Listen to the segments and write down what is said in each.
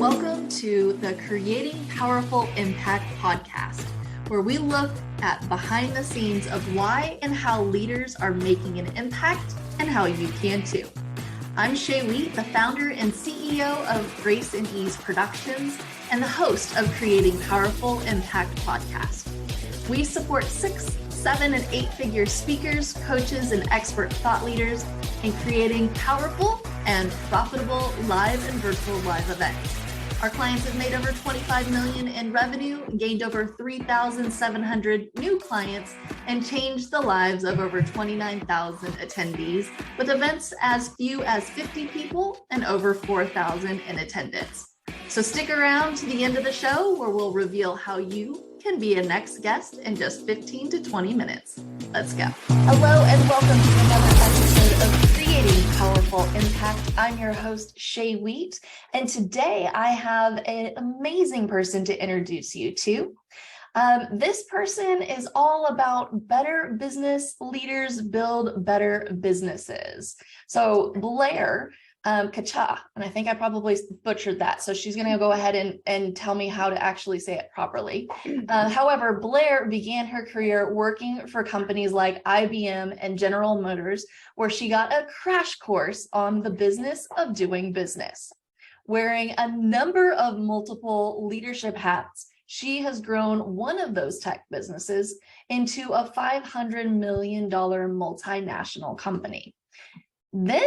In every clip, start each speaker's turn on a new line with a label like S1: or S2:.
S1: Welcome to the Creating Powerful Impact podcast, where we look at behind the scenes of why and how leaders are making an impact and how you can too. I'm Shay Wheat, the founder and CEO of Grace and Ease Productions and the host of Creating Powerful Impact podcast. We support 6, 7, and 8-figure speakers, coaches, and expert thought leaders in creating powerful and profitable live and virtual live events. Our clients have made over $25 million in revenue, gained over 3,700 new clients, and changed the lives of over 29,000 attendees with events as few as 50 people and over 4,000 in attendance. So stick around to the end of the show where we'll reveal how you can be a next guest in just 15 to 20 minutes. Let's go. Hello and welcome to another episode of Creating Powerful Impact. I'm your host, Shay Wheat, and today I have an amazing person to introduce you to. This person is all about better business leaders build better businesses. So Blair Koch, and I think I probably butchered that. So she's going to go ahead and tell me how to actually say it properly. However, Blair began her career working for companies like IBM and General Motors, where she got a crash course on the business of doing business. Wearing a number of multiple leadership hats, she has grown one of those tech businesses into a $500 million multinational company. Then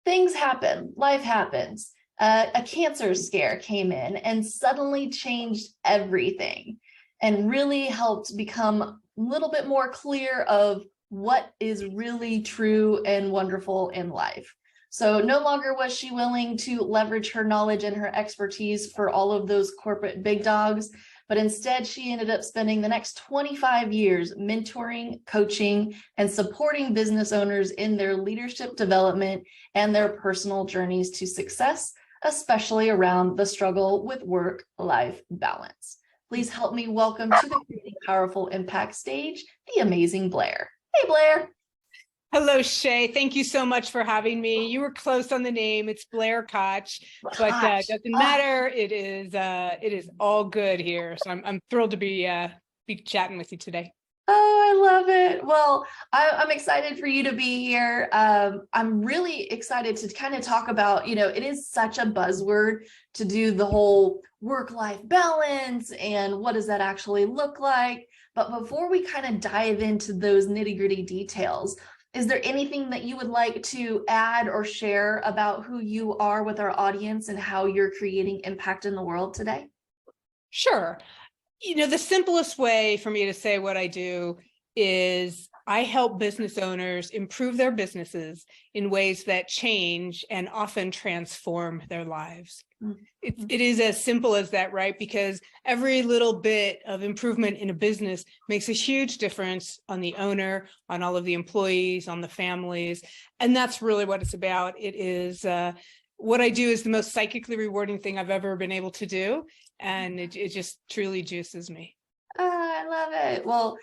S1: things happen, life happens. A cancer scare came in and suddenly changed everything and really helped become a little bit more clear of what is really true and wonderful in life. So no longer was she willing to leverage her knowledge and her expertise for all of those corporate big dogs, but instead she ended up spending the next 25 years mentoring, coaching, and supporting business owners in their leadership development and their personal journeys to success, especially around the struggle with work-life balance. Please help me welcome to the Creating Powerful Impact stage, the amazing Blair. Hey, Blair.
S2: Hello, Shay. Thank you so much for having me. You were close on the name. It's Blair Koch, but doesn't matter. It is all good here. So I'm thrilled to be chatting with you today.
S1: Oh, I love it. Well, I'm excited for you to be here. I'm really excited to kind of talk about, it is such a buzzword to do the whole work-life balance and what does that actually look like. But before we kind of dive into those nitty-gritty details, is there anything that you would like to add or share about who you are with our audience and how you're creating impact in the world today?
S2: Sure. The simplest way for me to say what I do is I help business owners improve their businesses in ways that change and often transform their lives. It is as simple as that, right? Because every little bit of improvement in a business makes a huge difference on the owner, on all of the employees, on the families. And that's really what it's about. It is what I do is the most psychically rewarding thing I've ever been able to do. And it just truly juices me.
S1: I love it. Well,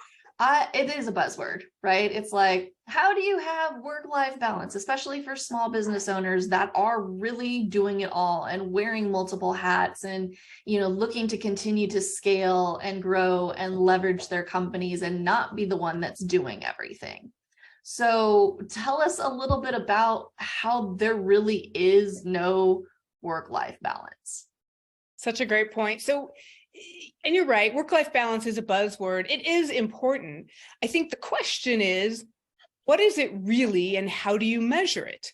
S1: it is a buzzword, right? It's like, how do you have work-life balance, especially for small business owners that are really doing it all and wearing multiple hats and, looking to continue to scale and grow and leverage their companies and not be the one that's doing everything. So tell us a little bit about how there really is no work-life balance.
S2: Such a great point. So, and you're right, work-life balance is a buzzword. It is important. I think the question is, what is it really and how do you measure it?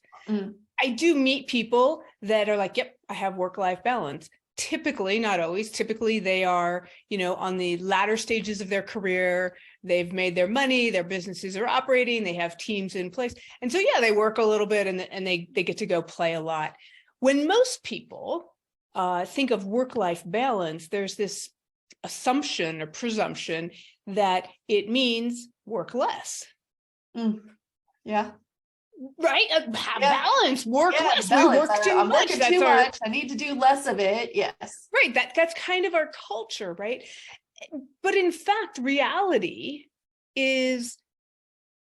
S2: I do meet people that are like, yep, I have work-life balance. Typically, not always, typically they are, on the latter stages of their career. They've made their money, their businesses are operating, they have teams in place. And so, yeah, they work a little bit and they get to go play a lot. When most people think of work-life balance, there's this assumption or presumption that it means work less.
S1: Yeah.
S2: Right? Have balance, work less.
S1: Balance.
S2: We work too much.
S1: That's too much. I need to do less of it. Yes.
S2: Right. That's kind of our culture, right? But in fact, reality is,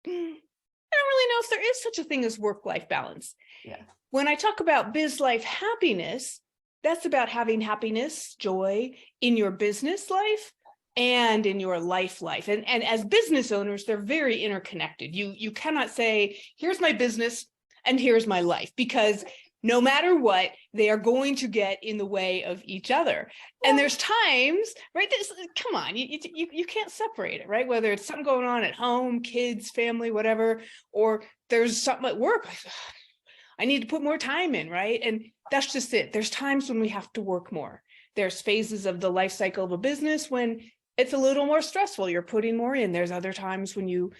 S2: I don't really know if there is such a thing as work-life balance.
S1: Yeah.
S2: When I talk about BIzLifeHappiness, that's about having happiness, joy in your business life and in your life. And as business owners, they're very interconnected. You cannot say, here's my business and here's my life, because no matter what, they are going to get in the way of each other. And there's times, right? Come on, you can't separate it, right? Whether it's something going on at home, kids, family, whatever, or there's something at work, like, I need to put more time in, right? And that's just it. There's times when we have to work more. There's phases of the life cycle of a business when it's a little more stressful. You're putting more in. There's other times when you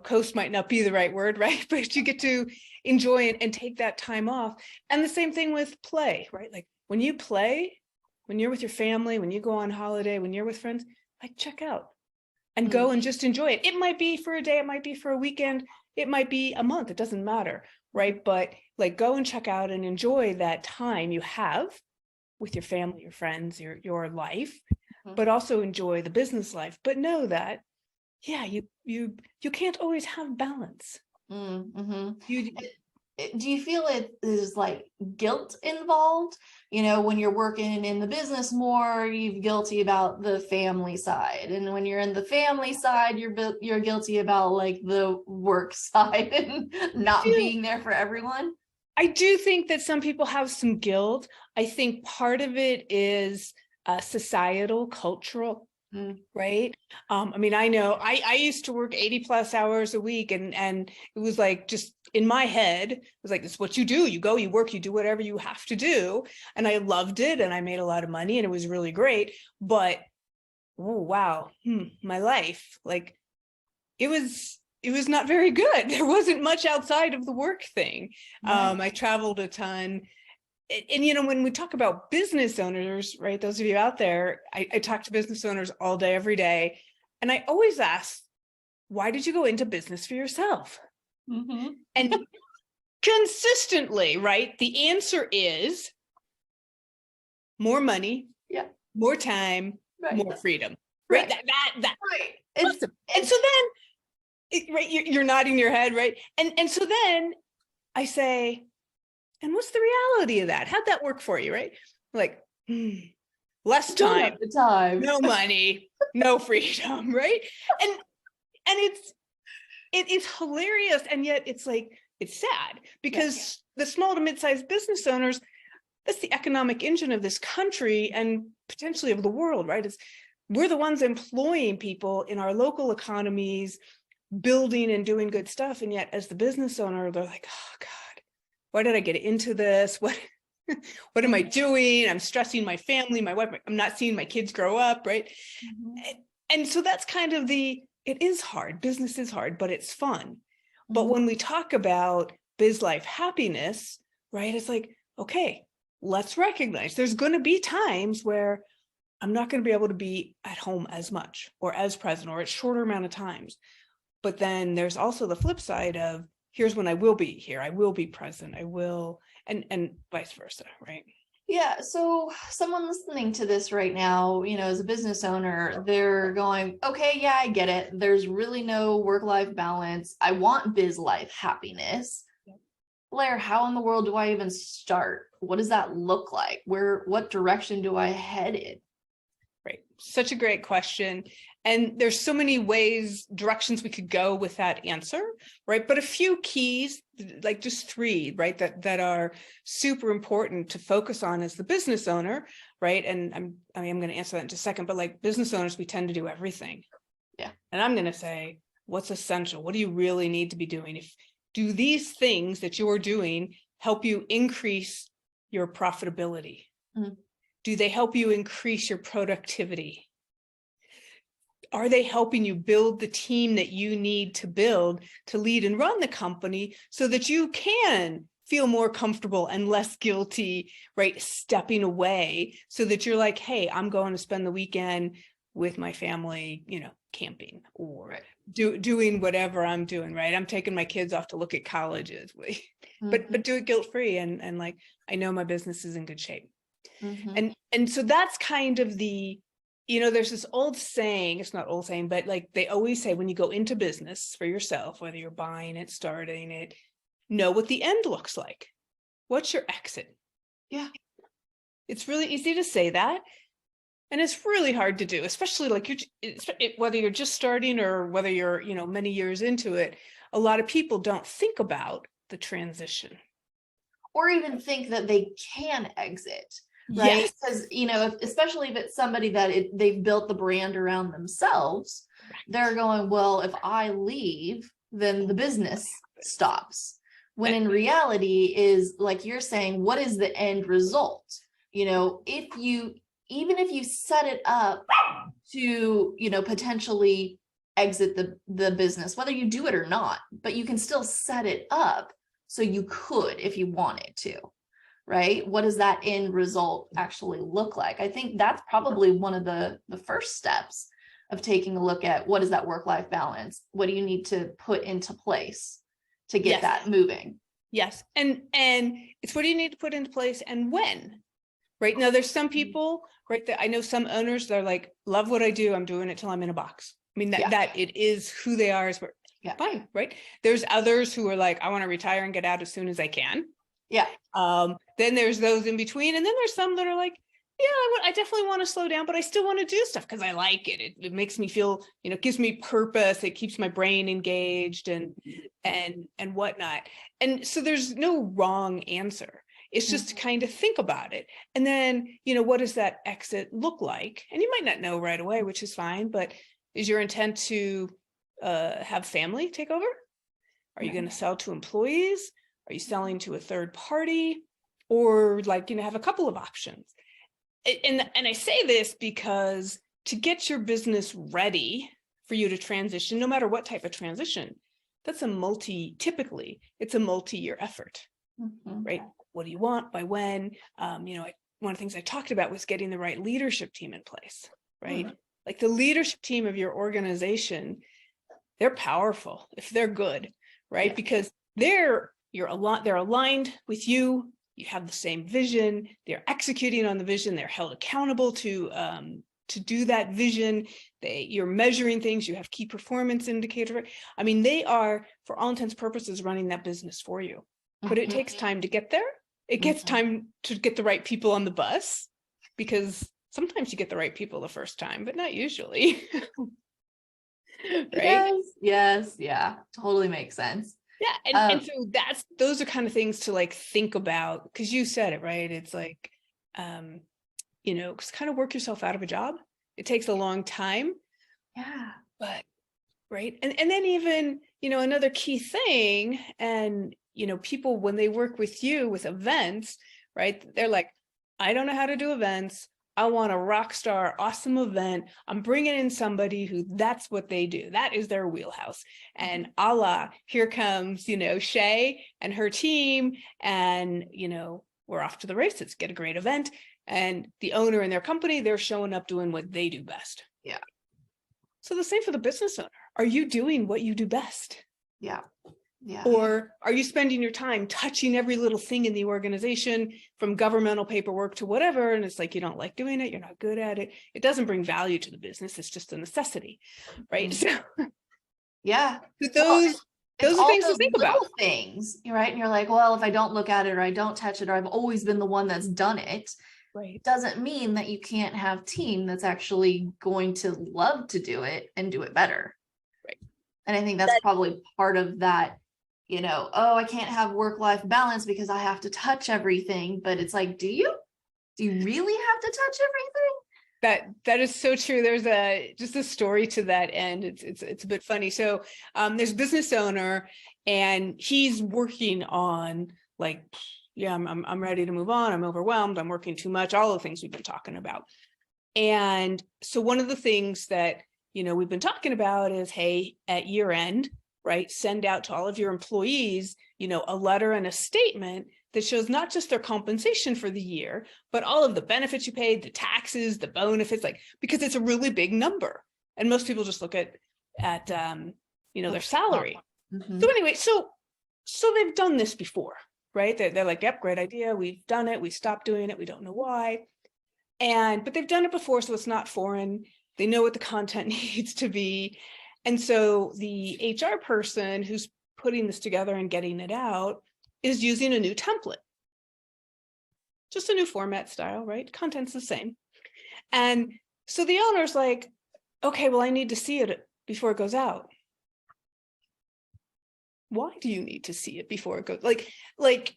S2: coast might not be the right word, right? But you get to enjoy it and take that time off. And the same thing with play, right? Like when you play, when you're with your family, when you go on holiday, when you're with friends, like check out and go and just enjoy it. It might be for a day, it might be for a weekend, it might be a month, it doesn't matter, right? But like go and check out and enjoy that time you have with your family, your friends, your life, but also enjoy the business life. But know that, yeah, you can't always have balance.
S1: Do you feel it is like guilt involved? When you're working in the business more, you're guilty about the family side, and when you're in the family side, you're guilty about like the work side and not being there for everyone.
S2: I do think that some people have some guilt. I think part of it is societal, cultural, right? I mean, I know I used to work 80 plus hours a week, and it was like, just in my head, it was like, this is what you do. You go, you work, you do whatever you have to do. And I loved it, and I made a lot of money, and it was really great. But, oh, wow, my life, like it was not very good. There wasn't much outside of the work thing. Right. I traveled a ton. And, when we talk about business owners, right, those of you out there, I talk to business owners all day, every day. And I always ask, why did you go into business for yourself? And consistently, right, the answer is more money, more time, more freedom, right? That
S1: right.
S2: Awesome. And so then, right, you're nodding your head, right? And so then I say, and what's the reality of that? How'd that work for you, right? Like, less time, no money, no freedom, right? And it's hilarious, and yet it's like, it's sad, because the small to mid-sized business owners, that's the economic engine of this country and potentially of the world, right? We're the ones employing people in our local economies, building and doing good stuff. And yet as the business owner, they're like, oh God, why did I get into this? What am I doing? I'm stressing my family, my wife, I'm not seeing my kids grow up, right? And so that's kind of it is hard. Business is hard, but it's fun. But when we talk about biz life happiness, right, it's like, okay, let's recognize there's going to be times where I'm not going to be able to be at home as much or as present or at shorter amount of times. But then there's also the flip side of, here's when I will be here. I will be present. I will, and vice versa, right?
S1: Yeah. So someone listening to this right now, as a business owner, they're going, okay, yeah, I get it. There's really no work-life balance. I want biz life happiness. Blair, how in the world do I even start? What does that look like? What direction do I head in?
S2: Right. Such a great question. And there's so many directions we could go with that answer, right? But a few keys, like just 3, right, that are super important to focus on as the business owner, right? And I'm going to answer that in just a second, but like business owners, we tend to do everything.
S1: Yeah.
S2: And I'm going to say, what's essential? What do you really need to be doing? Do these things that you're doing help you increase your profitability? Do they help you increase your productivity? Are they helping you build the team that you need to build to lead and run the company so that you can feel more comfortable and less guilty, right? Stepping away so that you're like, hey, I'm going to spend the weekend with my family, camping or doing whatever I'm doing, right? I'm taking my kids off to look at colleges, but do it guilt-free. And like, I know my business is in good shape. And so that's kind of there's this old saying, it's not old saying, but like they always say, when you go into business for yourself, whether you're buying it, starting it, know what the end looks like. What's your exit?
S1: Yeah.
S2: It's really easy to say that. And it's really hard to do, especially like whether you're just starting or whether you're, many years into it. A lot of people don't think about the transition.
S1: Or even think that they can exit, right? Because, especially if it's somebody that they've built the brand around themselves, they're going, well, if I leave, then the business stops. When in reality is, like you're saying, what is the end result? Even if you set it up to, potentially exit the business, whether you do it or not, but you can still set it up so you could if you wanted to, right? What does that end result actually look like? I think that's probably one of the first steps of taking a look at what is that work-life balance? What do you need to put into place to get that moving?
S2: Yes. And it's what do you need to put into place and when? Right now, there's some people, right, that I know some owners, they're like, love what I do. I'm doing it till I'm in a box. I mean, that it is who they are. Fine, right? There's others who are like, I want to retire and get out as soon as I can.
S1: Yeah.
S2: Then there's those in between. And then there's some that are like, yeah, I definitely want to slow down, but I still want to do stuff because I like it. It makes me feel, it gives me purpose. It keeps my brain engaged and whatnot. And so there's no wrong answer. It's just to kind of think about it. And then, what does that exit look like? And you might not know right away, which is fine, but is your intent to have family take over? Are you going to sell to employees? Are you selling to a third party? Or have a couple of options? And I say this because to get your business ready for you to transition, no matter what type of transition, that's typically it's a multi-year effort, right? What do you want by when? One of the things I talked about was getting the right leadership team in place, right? Like the leadership team of your organization, they're powerful if they're good, right? Because they're aligned with you. You have the same vision. They're executing on the vision. They're held accountable to do that vision. You're measuring things. You have key performance indicators. I mean, they are, for all intents and purposes, running that business for you. But it takes time to get there. It gets time to get the right people on the bus, because sometimes you get the right people the first time, but not usually. Right?
S1: Yes. Yeah. Totally makes sense.
S2: Yeah. And so those are kind of things to think about, because you said it, right? It's like, just kind of work yourself out of a job. It takes a long time.
S1: Yeah.
S2: But, right. And then even, another key thing, and, people, when they work with you with events, right? They're like, I don't know how to do events. I want a rock star, awesome event. I'm bringing in somebody who that's what they do. That is their wheelhouse. And here comes, Shay and her team. And, we're off to the races, get a great event. And the owner and their company, they're showing up doing what they do best.
S1: Yeah.
S2: So the same for the business owner. Are you doing what you do best?
S1: Yeah. Yeah.
S2: Or are you spending your time touching every little thing in the organization, from governmental paperwork to whatever? And it's like, you don't like doing it. You're not good at it. It doesn't bring value to the business. It's just a necessity. Right. So
S1: yeah.
S2: Those are things to think about.
S1: Things, right? And you're like, well, if I don't look at it or I don't touch it, or I've always been the one that's done it,
S2: right,
S1: doesn't mean that you can't have team that's actually going to love to do it and do it better.
S2: Right.
S1: And I think that's probably part of that, I can't have work-life balance because I have to touch everything. But it's like, do you really have to touch everything?
S2: That is so true. There's just a story to that end. It's a bit funny. So there's a business owner, and he's working on I'm ready to move on. I'm overwhelmed. I'm working too much. All the things we've been talking about. And so one of the things that we've been talking about is, hey, at year end, right, send out to all of your employees, a letter and a statement that shows not just their compensation for the year, but all of the benefits you paid, the taxes, the benefits, because it's a really big number. And most people just look at their salary. So anyway, so they've done this before, right? They're like, yep, great idea. We've done it. We stopped doing it. We don't know why. But they've done it before, so it's not foreign. They know what the content needs to be. And so the HR person who's putting this together and getting it out is using a new template. just a new format style, right? Content's the same. And so the owner's like, okay, well, I need to see it before it goes out. Why do you need to see it before it goes? Like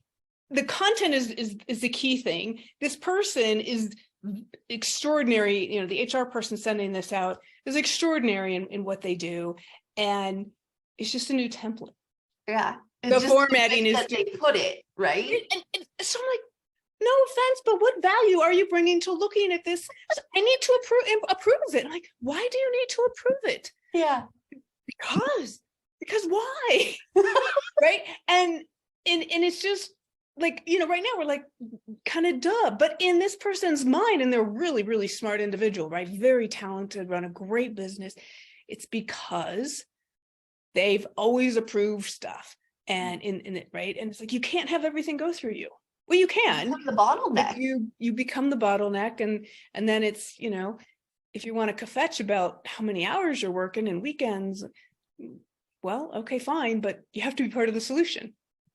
S2: the content is the key thing. This person is extraordinary. You know, the HR person sending this out is extraordinary in what they do. And it's just a new template.
S1: Yeah.
S2: The formatting is
S1: that they put it, right?
S2: And so I'm like, no offense, but what value are you bringing to looking at this? I need to approve it. I'm like, why do you need to approve it?
S1: Yeah.
S2: Because why? Right. And it's just like, you know, right now we're like kind of duh, but in this person's mind, and they're really, really smart individual, right? Very talented, run a great business. It's because they've always approved stuff and in it, right? And it's like, you can't have everything go through you. Well, you can.
S1: You become the bottleneck.
S2: You become the bottleneck, and then it's, you know, if you want to kvetch about how many hours you're working and weekends, well, okay, fine, but you have to be part of the solution.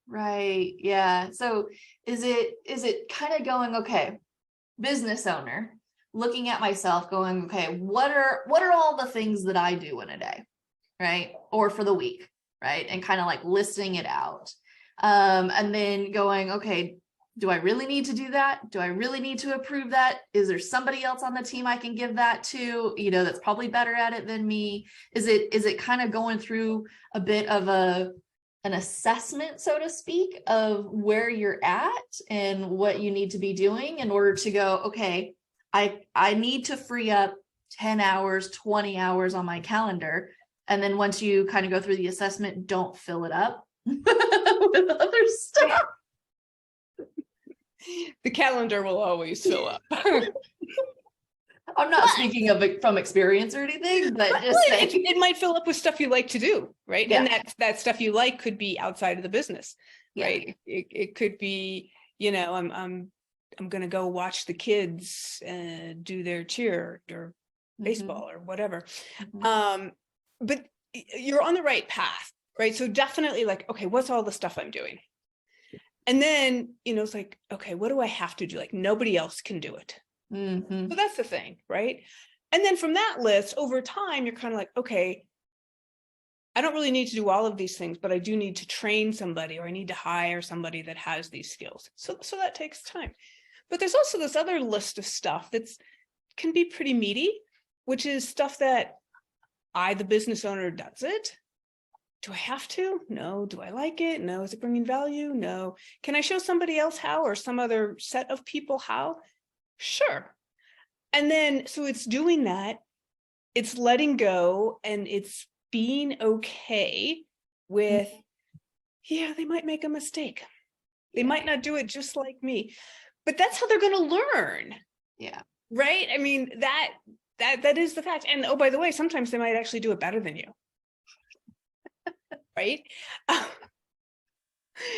S1: Right. Yeah. So is it kind of going, okay, business owner, looking at myself going, okay, what are all the things that I do in a day, right? Or for the week, right? And kind of like listing it out. And then going, okay, do I really need to do that? Do I really need to approve that? Is there somebody else on the team I can give that to, you know, that's probably better at it than me? Is it kind of going through a bit of an assessment, so to speak, of where you're at and what you need to be doing in order to go, okay, I need to free up 10 hours, 20 hours on my calendar. And then once you kind of go through the assessment, don't fill it up with other stuff.
S2: The calendar will always fill up.
S1: I'm not speaking of it from experience or anything, but just saying.
S2: It might fill up with stuff you like to do, right?
S1: Yeah.
S2: And that stuff you like could be outside of the business, right?
S1: Yeah.
S2: It could be, you know, I'm going to go watch the kids do their cheer or baseball or whatever. But you're on the right path, right? So definitely like, okay, what's all the stuff I'm doing? And then, you know, it's like, okay, what do I have to do? Like nobody else can do it. So that's the thing, right? And then from that list, over time, you're kind of like, okay, I don't really need to do all of these things, but I do need to train somebody, or I need to hire somebody that has these skills. So that takes time. But there's also this other list of stuff that can be pretty meaty, which is stuff that the business owner, does it. Do I have to? No. Do I like it? No. Is it bringing value? No. Can I show somebody else how, or some other set of people how? Sure. And then, so it's doing that, it's letting go, and it's being okay with, yeah, they might make a mistake. They might not do it just like me, but that's how they're going to learn.
S1: Yeah. Right.
S2: I mean, that is the fact. And oh, by the way, sometimes they might actually do it better than you. Right.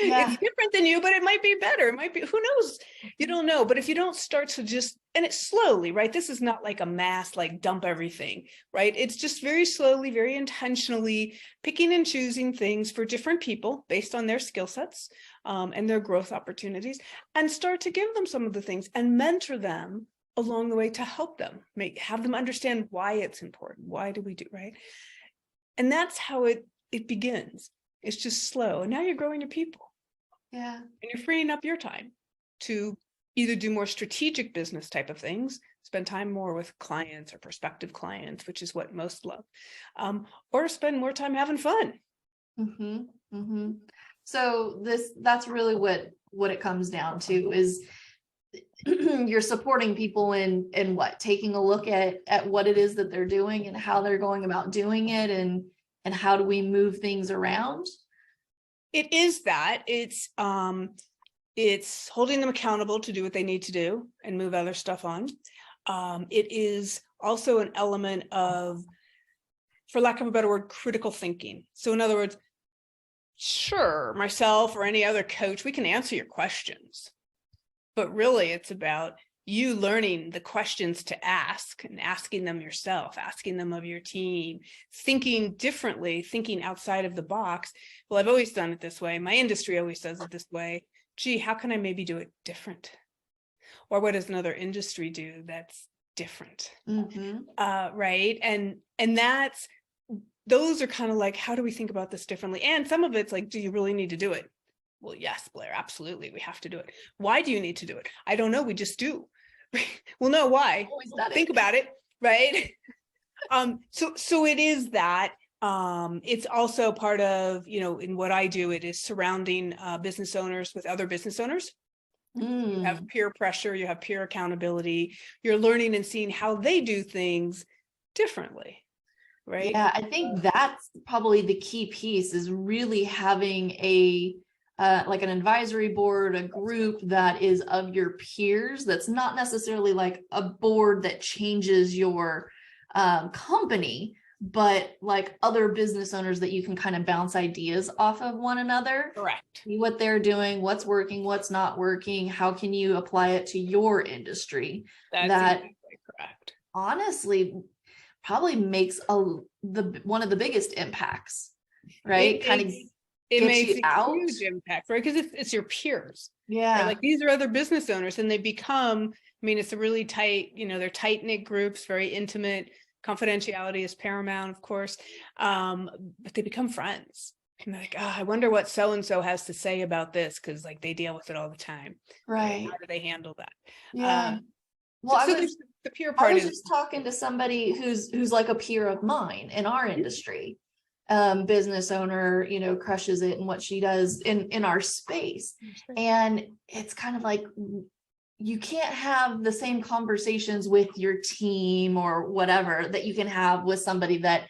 S2: It's different than you, but it might be better. It might be, who knows? You don't know. But if you don't start to just, and it's slowly, right? This is not like a mass, like dump everything, right? It's just very slowly, very intentionally picking and choosing things for different people based on their skill sets and their growth opportunities, and start to give them some of the things and mentor them along the way to help them have them understand why it's important. Why do we do, right? And that's how it begins. It's just slow. And now you're growing your people.
S1: Yeah.
S2: And you're freeing up your time to either do more strategic business type of things, spend time more with clients or prospective clients, which is what most love, or spend more time having fun.
S1: So that's really what it comes down to is you're supporting people in what, taking a look at what it is that they're doing and how they're going about doing it, and how do we move things around?
S2: It is that. It's holding them accountable to do what they need to do and move other stuff on. It is also an element of, for lack of a better word, critical thinking. So in other words, sure, myself or any other coach, we can answer your questions, but really it's about you learning the questions to ask and asking them yourself, asking them of your team, thinking differently, thinking outside of the box. Well, I've always done it this way. My industry always does it this way. Gee, how can I maybe do it different? Or what does another industry do that's different?
S1: Mm-hmm.
S2: Right. And those are kind of like, how do we think about this differently? And some of it's like, do you really need to do it? Well, yes, Blair, absolutely. We have to do it. Why do you need to do it? I don't know. We just do. Well, no, why? Think about it. Right. So it is that. It's also part of, in what I do, it is surrounding business owners with other business owners. You have peer pressure, you have peer accountability, you're learning and seeing how they do things differently, right?
S1: Yeah, I think that's probably the key piece, is really having a like an advisory board, a group that is of your peers, that's not necessarily like a board that changes your company, but like other business owners that you can kind of bounce ideas off of one another.
S2: Correct.
S1: See what they're doing, what's working, what's not working, how can you apply it to your industry.
S2: That's exactly correct.
S1: Honestly probably makes one of the biggest impacts, right?
S2: It makes a huge impact, right? Because it's your peers.
S1: Yeah.
S2: Right? Like these are other business owners, and they become, it's a really tight, they're tight-knit groups, very intimate. Confidentiality is paramount, of course. But they become friends. And they're like, I wonder what so-and-so has to say about this, because like they deal with it all the time.
S1: Right.
S2: How do they handle that?
S1: Yeah. Well,
S2: so there's the peer part.
S1: I was just talking to somebody who's like a peer of mine in our industry. Business owner, crushes it in what she does in our space. And it's kind of like, you can't have the same conversations with your team or whatever that you can have with somebody that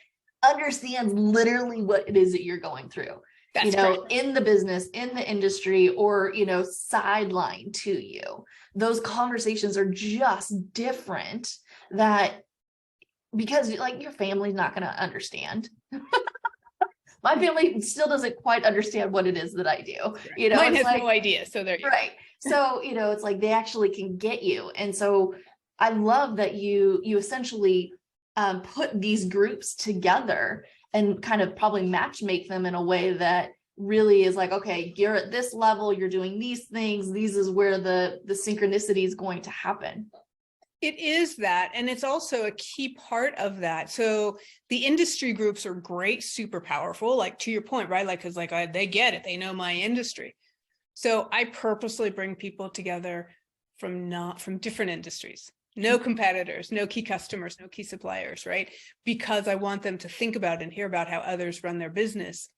S1: understands literally what it is that you're going through. That's correct. In the business, in the industry, or, sideline to you. Those conversations are just different, because like your family's not going to understand. My family still doesn't quite understand what it is that I do.
S2: Mine has no idea. So there you go.
S1: Right. So, it's like they actually can get you. And so I love that you essentially put these groups together and kind of probably match make them in a way that really is like, okay, you're at this level, you're doing these things. These is where the synchronicity is going to happen.
S2: It is that. And it's also a key part of that. So the industry groups are great, super powerful, like to your point, right? Like, cause like they get it, they know my industry. So I purposely bring people together from different industries, no competitors, no key customers, no key suppliers, right? Because I want them to think about and hear about how others run their business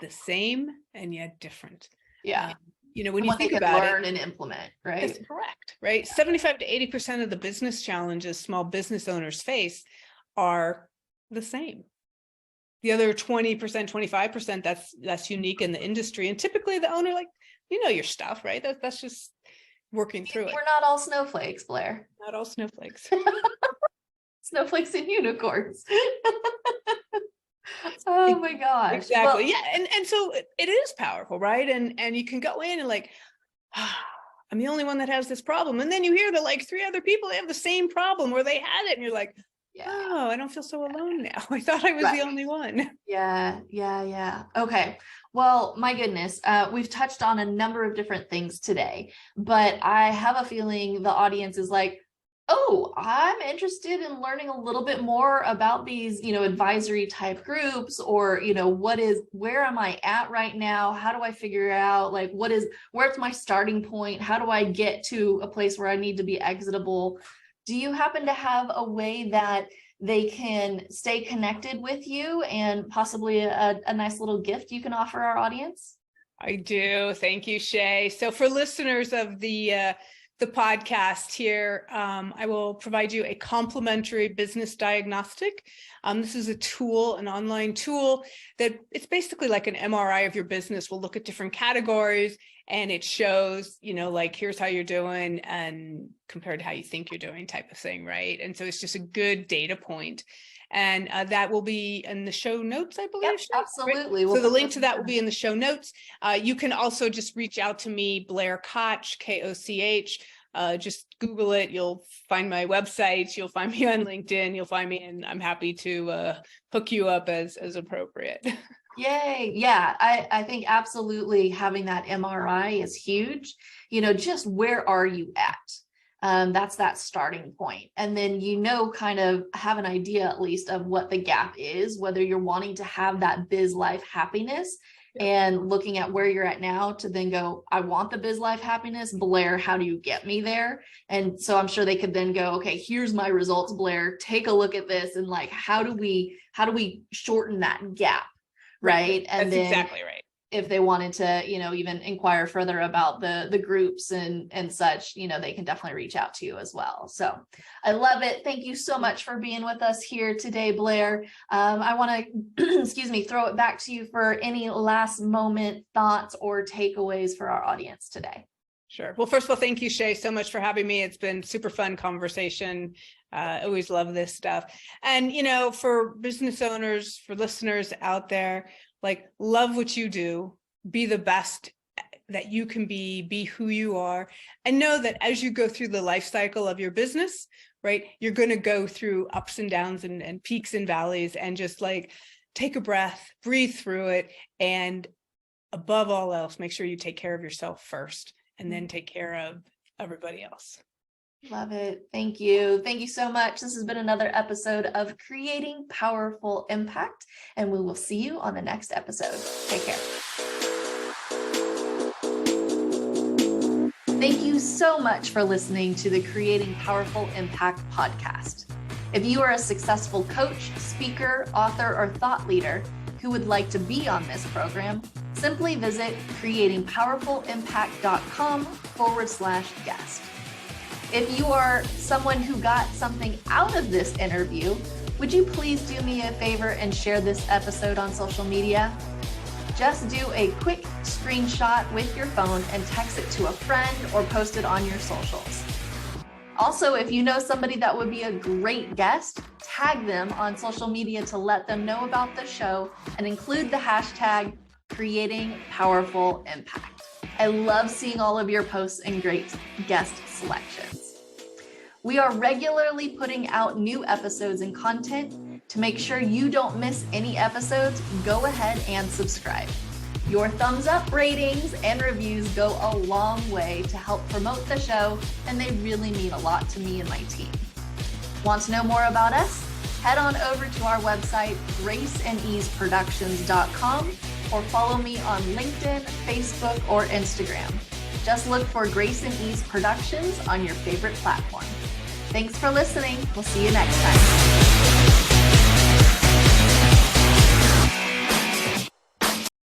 S2: the same and yet different.
S1: Yeah.
S2: When you think about it,
S1: learn and implement, right?
S2: That's correct, right? 75 to 80% of the business challenges small business owners face are the same. The other 20%, 25%, that's unique in the industry. And typically the owner, like, your stuff, right? That's just working through it.
S1: We're not all snowflakes, Blair.
S2: Not all snowflakes.
S1: Snowflakes and unicorns. Oh my gosh.
S2: Exactly. Well, yeah. And so it is powerful, right? And you can go in and like, I'm the only one that has this problem. And then you hear that like 3 other people, they have the same problem where they had it. And you're like, oh, I don't feel so alone now. I thought I was the only one.
S1: Yeah. Okay. Well, my goodness, we've touched on a number of different things today, but I have a feeling the audience is like, oh, I'm interested in learning a little bit more about these, advisory type groups, or, where am I at right now? How do I figure out like, where's my starting point? How do I get to a place where I need to be exitable? Do you happen to have a way that they can stay connected with you, and possibly a nice little gift you can offer our audience?
S2: I do. Thank you, Shay. So for listeners of the podcast here, I will provide you a complimentary business diagnostic. This is a tool, an online tool that it's basically like an MRI of your business. We'll look at different categories and it shows, like here's how you're doing and compared to how you think you're doing type of thing, right? And so it's just a good data point. And that will be in the show notes, I believe.
S1: Yep, absolutely.
S2: Right? So the link to that will be in the show notes. You can also just reach out to me, Blair Koch, Koch. Just Google it. You'll find my website. You'll find me on LinkedIn. You'll find me, and I'm happy to hook you up as appropriate.
S1: Yay. Yeah, I think absolutely having that MRI is huge. Just where are you at? That's that starting point. And then, kind of have an idea at least of what the gap is, whether you're wanting to have that biz life happiness and looking at where you're at now to then go, I want the biz life happiness. Blair, how do you get me there? And so I'm sure they could then go, okay, here's my results, Blair, take a look at this. And like, how do we shorten that gap? Right. And
S2: that's
S1: then
S2: exactly right.
S1: If they wanted to, even inquire further about the groups and such, they can definitely reach out to you as well. So I love it. Thank you so much for being with us here today, Blair. I want to, throw it back to you for any last moment thoughts or takeaways for our audience today.
S2: Sure. Well, first of all, thank you, Shay, so much for having me. It's been super fun conversation. I always love this stuff. And, for business owners, for listeners out there, like, love what you do, be the best that you can be who you are, and know that as you go through the life cycle of your business, right, you're going to go through ups and downs and peaks and valleys, and just like take a breath, breathe through it. And above all else, make sure you take care of yourself first, and then take care of everybody else.
S1: Love it. Thank you. Thank you so much. This has been another episode of Creating Powerful Impact, and we will see you on the next episode. Take care. Thank you so much for listening to the Creating Powerful Impact podcast. If you are a successful coach, speaker, author, or thought leader who would like to be on this program, simply visit creatingpowerfulimpact.com/guest. If you are someone who got something out of this interview, would you please do me a favor and share this episode on social media? Just do a quick screenshot with your phone and text it to a friend or post it on your socials. Also, if you know somebody that would be a great guest, tag them on social media to let them know about the show and include the hashtag Creating Powerful Impact. I love seeing all of your posts and great guest selections. We are regularly putting out new episodes and content. To make sure you don't miss any episodes, go ahead and subscribe. Your thumbs up, ratings, and reviews go a long way to help promote the show, and they really mean a lot to me and my team. Want to know more about us? Head on over to our website, graceandeaseproductions.com, or follow me on LinkedIn, Facebook, or Instagram. Just look for Grace and Ease Productions on your favorite platform. Thanks for listening. We'll see you next time.